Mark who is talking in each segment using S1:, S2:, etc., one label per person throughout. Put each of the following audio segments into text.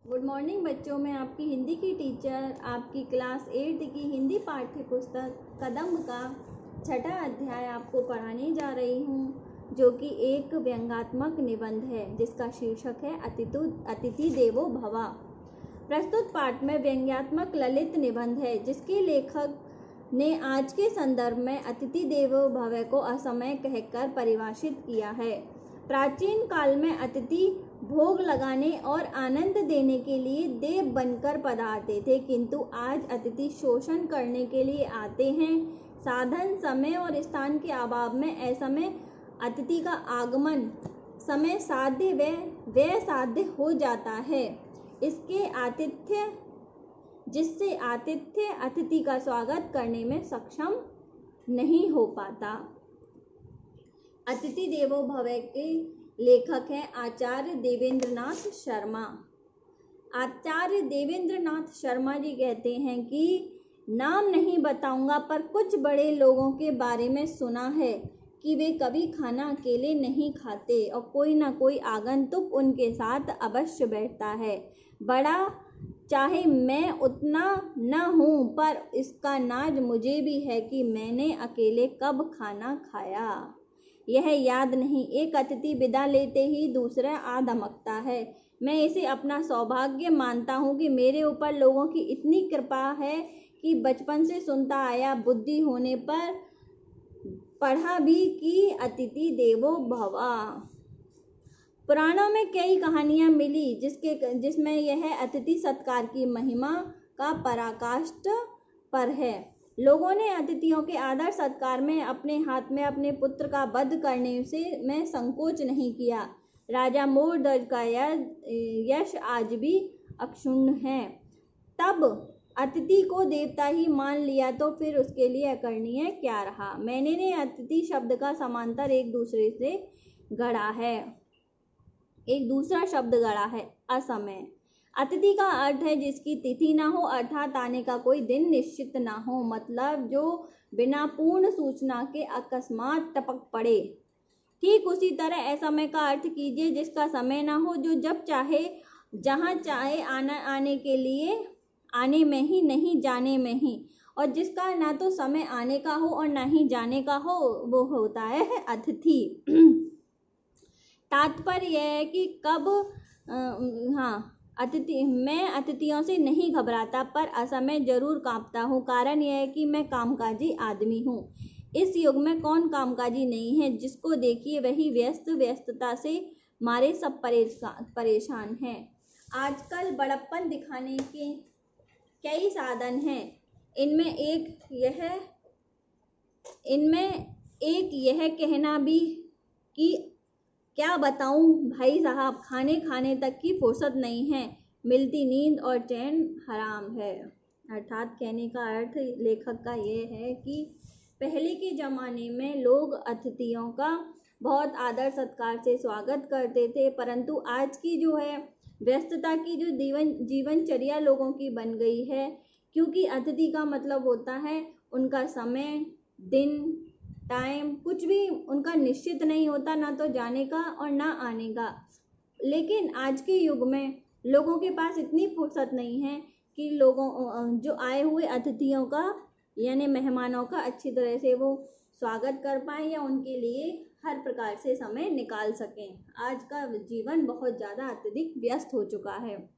S1: Good morning बच्चों, मैं आपकी हिंदी की टीचर आपकी क्लास 8 की हिंदी पाठ्य पुस्तक कदम का छठा अध्याय आपको पढ़ाने जा रही हूँ, जो कि एक व्यंग्यात्मक निबंध है जिसका शीर्षक है अतिथि देवो भव। प्रस्तुत पाठ में व्यंग्यात्मक ललित निबंध है जिसके लेखक ने आज के संदर्भ में अतिथि देवो भव को असमय कहकर परिभाषित किया है। प्राचीन काल में अतिथि भोग लगाने और आनंद देने के लिए देव बनकर पधारते थे, किंतु आज अतिथि शोषण करने के लिए आते हैं। साधन, समय और स्थान के अभाव में ऐसमय अतिथि का आगमन समय साध्य व साध्य हो जाता है। जिससे आतिथ्य अतिथि का स्वागत करने में सक्षम नहीं हो पाता। अतिथि देवो भव के लेखक हैं आचार्य देवेंद्रनाथ शर्मा। आचार्य देवेंद्रनाथ शर्मा जी कहते हैं कि नाम नहीं बताऊंगा, पर कुछ बड़े लोगों के बारे में सुना है कि वे कभी खाना अकेले नहीं खाते और कोई ना कोई आगंतुक उनके साथ अवश्य बैठता है। बड़ा चाहे मैं उतना न हूँ, पर इसका नाज मुझे भी है कि मैंने अकेले कब खाना खाया यह याद नहीं। एक अतिथि विदा लेते ही दूसरा आ धमकता है। मैं इसे अपना सौभाग्य मानता हूँ कि मेरे ऊपर लोगों की इतनी कृपा है कि बचपन से सुनता आया, बुद्धि होने पर पढ़ा भी कि अतिथि देवो भव। पुराणों में कई कहानियां मिली जिसमें यह अतिथि सत्कार की महिमा का पराकाष्ठ पर है। लोगों ने अतिथियों के आदर सत्कार में अपने हाथ में अपने पुत्र का वध करने में संकोच नहीं किया। राजा मोरध्वज का यश आज भी अक्षुण्ण है। तब अतिथि को देवता ही मान लिया तो फिर उसके लिए अकरणीय क्या रहा। मैंने ने अतिथि शब्द का समांतर एक दूसरा शब्द गढ़ा है असमय। अतिथि का अर्थ है जिसकी तिथि ना हो, अर्थात आने का कोई दिन निश्चित ना हो, मतलब जो बिना पूर्ण सूचना के अकस्मात टपक पड़े। ठीक उसी तरह असमय का अर्थ कीजिए जिसका समय ना हो, जो जब चाहे जहाँ चाहे आने के लिए आने में ही नहीं जाने में ही, और जिसका ना तो समय आने का हो और ना ही जाने का हो, वो होता है अतिथि। तात्पर्य यह है कि मैं अतिथियों से नहीं घबराता, पर असमय जरूर कांपता हूँ। कारण यह है कि मैं कामकाजी आदमी हूँ। इस युग में कौन कामकाजी नहीं है। जिसको देखिए वही व्यस्तता से मारे सब परेशान हैं। आजकल बड़प्पन दिखाने के कई साधन हैं। इनमें एक यह कहना भी कि क्या बताऊं भाई साहब, खाने तक की फुर्सत नहीं है, मिलती नींद और चैन हराम है। अर्थात कहने का अर्थ लेखक का ये है कि पहले के ज़माने में लोग अतिथियों का बहुत आदर सत्कार से स्वागत करते थे, परंतु आज की जो है व्यस्तता की जो जीवनचर्या लोगों की बन गई है, क्योंकि अतिथि का मतलब होता है उनका समय, दिन, टाइम कुछ भी उनका निश्चित नहीं होता, ना तो जाने का और ना आने का। लेकिन आज के युग में लोगों के पास इतनी फुर्सत नहीं है कि लोगों जो आए हुए अतिथियों का यानी मेहमानों का अच्छी तरह से वो स्वागत कर पाए या उनके लिए हर प्रकार से समय निकाल सकें। आज का जीवन बहुत ज़्यादा अत्यधिक व्यस्त हो चुका है।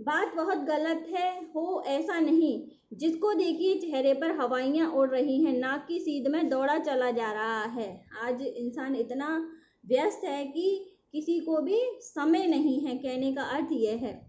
S1: बात बहुत गलत हो ऐसा नहीं। जिसको देखिए चेहरे पर हवाइयाँ उड़ रही हैं, नाक की सीध में दौड़ा चला जा रहा है। आज इंसान इतना व्यस्त है कि किसी को भी समय नहीं है। कहने का अर्थ यह है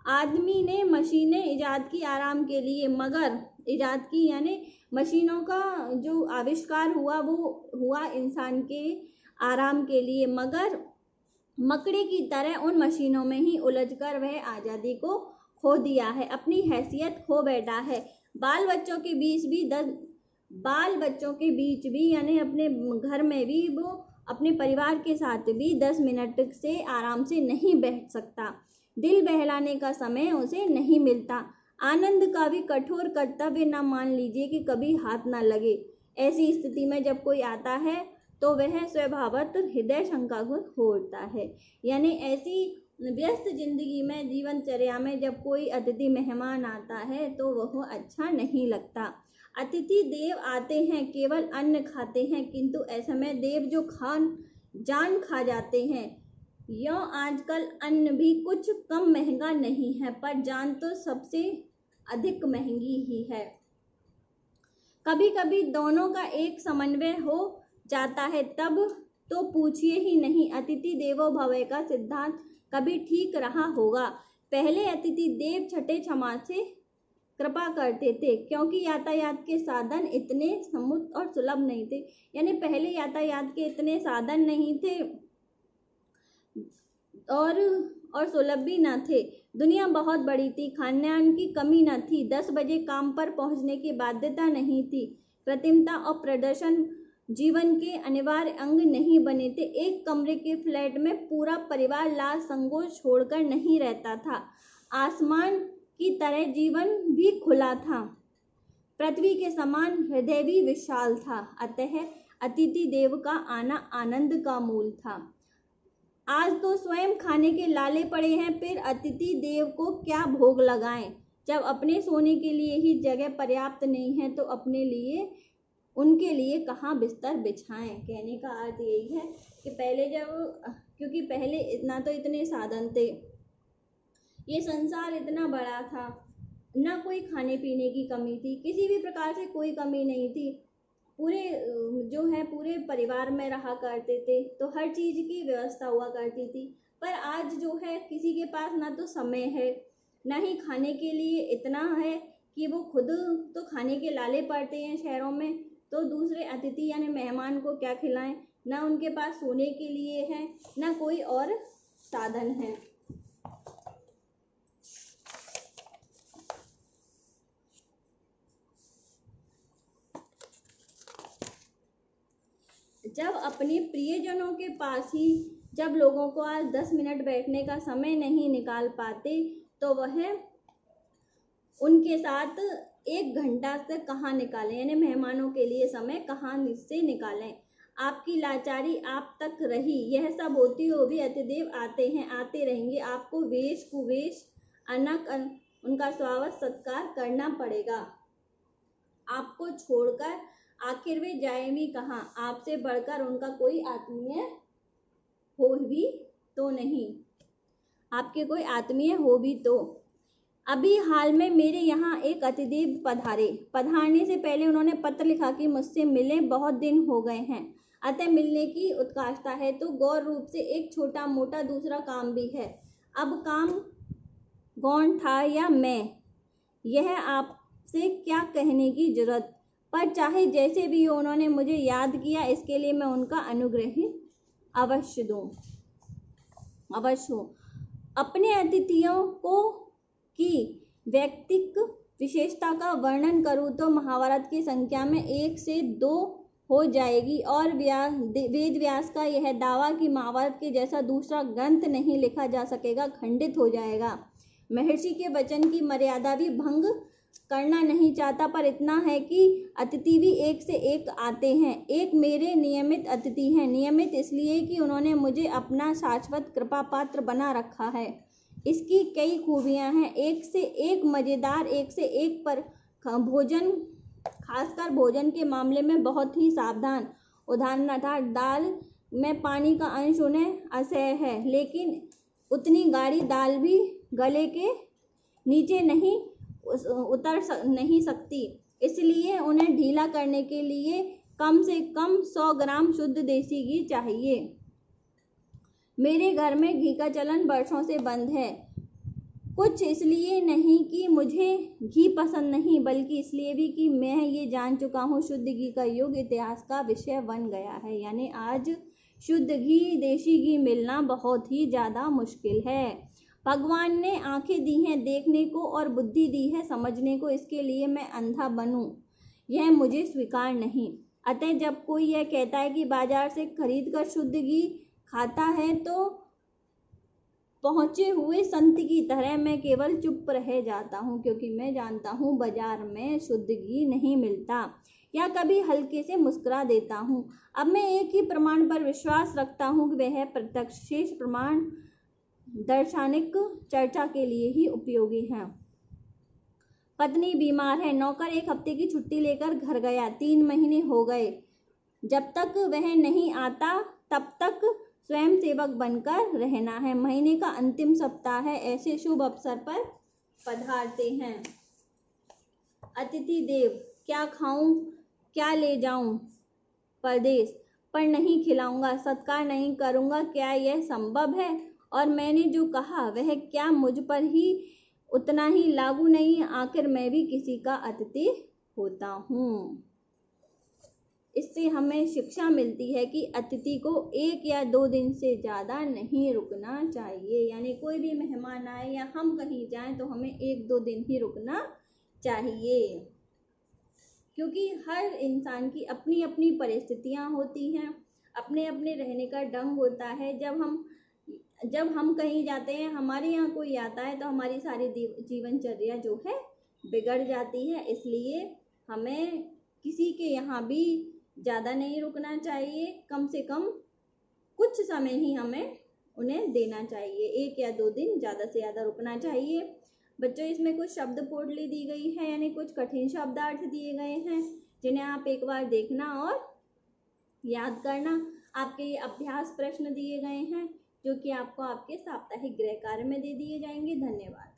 S1: आदमी ने मशीनें इजाद की आराम के लिए, मगर इजाद की यानी मशीनों का जो आविष्कार हुआ वो हुआ इंसान के आराम के लिए, मगर मकड़ी की तरह उन मशीनों में ही उलझकर वह आज़ादी को खो दिया है, अपनी हैसियत खो बैठा है। बाल बच्चों के बीच भी यानी अपने घर में भी वो अपने परिवार के साथ भी 10 मिनट से आराम से नहीं बैठ सकता। दिल बहलाने का समय उसे नहीं मिलता। आनंद का भी कठोर कर्तव्य न मान लीजिए कि कभी हाथ न लगे। ऐसी स्थिति में जब कोई आता है तो वह स्वभावतः हृदय शंका को होता है, यानी ऐसी व्यस्त जिंदगी में, जीवनचर्या में जब कोई अतिथि मेहमान आता है तो वह अच्छा नहीं लगता। अतिथि देव आते हैं, केवल अन्न खाते हैं, किंतु ऐसे में देव जो जान खा जाते हैं। यों आजकल अन्न भी कुछ कम महंगा नहीं है, पर जान तो सबसे अधिक महंगी ही है। कभी कभी दोनों का एक समन्वय हो जाता है, तब तो पूछिए ही नहीं। अतिथि देवो भव का सिद्धांत कभी ठीक रहा होगा। पहले अतिथि देव छठे क्षमा से कृपा करते थे, क्योंकि यातायात के साधन इतने समुचित और सुलभ नहीं थे। यानी पहले यातायात के इतने साधन नहीं थे और सुलभ भी न थे। दुनिया बहुत बड़ी थी, खाद्यान्न की कमी न थी, 10 बजे काम पर पहुंचने की बाध्यता नहीं थी, कृत्रिमता और प्रदर्शन जीवन के अनिवार्य अंग नहीं बने थे। एक कमरे के फ्लैट में पूरा परिवार लाल संकोच छोड़कर नहीं रहता था। आसमान की तरह जीवन भी खुला था, पृथ्वी के समान हृदय भी विशाल था। अतः अतिथि देव का आना आनंद का मूल था। आज तो स्वयं खाने के लाले पड़े हैं, फिर अतिथि देव को क्या भोग लगाएं। जब अपने सोने के लिए ही जगह पर्याप्त नहीं है तो उनके लिए कहाँ बिस्तर बिछाएं। कहने का अर्थ यही है कि पहले क्योंकि पहले इतने साधन थे, ये संसार इतना बड़ा था, ना कोई खाने पीने की कमी थी, किसी भी प्रकार से कोई कमी नहीं थी। पूरे परिवार में रहा करते थे, तो हर चीज की व्यवस्था हुआ करती थी। पर आज जो है किसी के पास ना तो समय है, ना ही खाने के लिए इतना है कि वो खुद तो खाने के लाले पड़ते हैं शहरों में, तो दूसरे अतिथि यानी मेहमान को क्या खिलाएं। ना उनके पास सोने के लिए है, ना कोई और साधन है। जब अपने प्रियजनों के पास ही जब लोगों को आज 10 मिनट बैठने का समय नहीं निकाल पाते, तो वह उनके साथ 1 घंटा से कहाँ निकालें, यानी मेहमानों के लिए समय कहाँ से निकालें। आपकी लाचारी आप तक रही, यह सब होती हो भी अतिदेव आते हैं, आते रहेंगे। आपको वेश कुवेश अनक उनका स्वागत सत्कार करना पड़ेगा। आपको छोड़कर आखिर वे जाए भी कहाँ। आपसे बढ़कर उनका कोई आत्मीय हो भी तो नहीं, आपके कोई आत्मीय हो भी तो। अभी हाल में मेरे यहाँ एक अतिदेव पधारने से पहले उन्होंने पत्र लिखा कि मुझसे मिले बहुत दिन हो गए हैं, अतः मिलने की उत्कंठा है। तो गौर रूप से एक छोटा मोटा दूसरा काम भी है। अब काम कौन था या मैं, यह आपसे क्या कहने की जरूरत, पर चाहे जैसे भी हो उन्होंने मुझे याद किया, इसके लिए मैं उनका अनुग्रह अवश्य हूँ। अपने अतिथियों को की व्यक्तिक विशेषता का वर्णन करूँ तो महाभारत की संख्या में 1 से 2 हो जाएगी, और वेद व्यास का यह दावा कि महाभारत के जैसा दूसरा ग्रंथ नहीं लिखा जा सकेगा खंडित हो जाएगा। महर्षि के वचन की मर्यादा भी भंग करना नहीं चाहता, पर इतना है कि अतिथि भी 1 से 1 आते हैं। एक मेरे नियमित अतिथि हैं, नियमित इसलिए कि उन्होंने मुझे अपना शाश्वत कृपा पात्र बना रखा है। इसकी कई खूबियां हैं, 1 से 1 मजेदार, 1 से 1 पर भोजन, खासकर भोजन के मामले में बहुत ही सावधान। उदाहरणार्थ दाल में पानी का अंश उन्हें असह्य है, लेकिन उतनी गाढ़ी दाल भी गले के नीचे नहीं उतर नहीं सकती, इसलिए उन्हें ढीला करने के लिए कम से कम 100 ग्राम शुद्ध देसी घी चाहिए। मेरे घर में घी का चलन वर्षों से बंद है, कुछ इसलिए नहीं कि मुझे घी पसंद नहीं, बल्कि इसलिए भी कि मैं ये जान चुका हूँ शुद्ध घी का युग इतिहास का विषय बन गया है। यानी आज शुद्ध घी, देसी घी मिलना बहुत ही ज़्यादा मुश्किल है। भगवान ने आंखें दी हैं देखने को और बुद्धि दी है समझने को, इसके लिए मैं अंधा बनूं, यह मुझे स्वीकार नहीं। अतः जब कोई यह कहता है कि बाजार से खरीद कर शुद्ध घी खाता है, तो पहुंचे हुए संत की तरह मैं केवल चुप रह जाता हूँ, क्योंकि मैं जानता हूँ बाजार में शुद्ध घी नहीं मिलता, या कभी हल्के से मुस्कुरा देता हूँ। अब मैं एक ही प्रमाण पर विश्वास रखता हूँ कि वह प्रत्यक्ष। शेष प्रमाण दार्शनिक चर्चा के लिए ही उपयोगी हैं। पत्नी बीमार है, नौकर एक हफ्ते की छुट्टी लेकर घर गया। 3 महीने हो गए, जब तक वह नहीं आता तब तक स्वयं सेवक बनकर रहना है। महीने का अंतिम सप्ताह है, ऐसे शुभ अवसर पर पधारते हैं। अतिथि देव, क्या खाऊं, क्या ले जाऊं परदेश, पर नहीं खिलाऊंगा, सत्कार नहीं करूंगा, क्या यह संभव है? और मैंने जो कहा वह क्या मुझ पर ही उतना ही लागू नहीं? आखिर मैं भी किसी का अतिथि होता हूँ। इससे हमें शिक्षा मिलती है कि अतिथि को 1 या 2 दिन से ज़्यादा नहीं रुकना चाहिए। यानी कोई भी मेहमान आए या हम कहीं जाएं तो हमें 1-2 दिन ही रुकना चाहिए, क्योंकि हर इंसान की अपनी अपनी परिस्थितियां होती हैं, अपने अपने रहने का ढंग होता है। जब हम कहीं जाते हैं, हमारे यहाँ कोई आता है तो हमारी सारी जीवनचर्या जो है बिगड़ जाती है। इसलिए हमें किसी के यहाँ भी ज़्यादा नहीं रुकना चाहिए, कम से कम कुछ समय ही हमें उन्हें देना चाहिए। 1 या 2 दिन, ज़्यादा से ज़्यादा रुकना चाहिए। बच्चों, इसमें कुछ शब्द पोटली दी गई है, यानी कुछ कठिन शब्दार्थ दिए गए हैं, जिन्हें आप एक बार देखना और याद करना। आपके ये अभ्यास प्रश्न दिए गए हैं, जो कि आपको आपके साप्ताहिक गृह कार्य में दे दिए जाएंगे। धन्यवाद।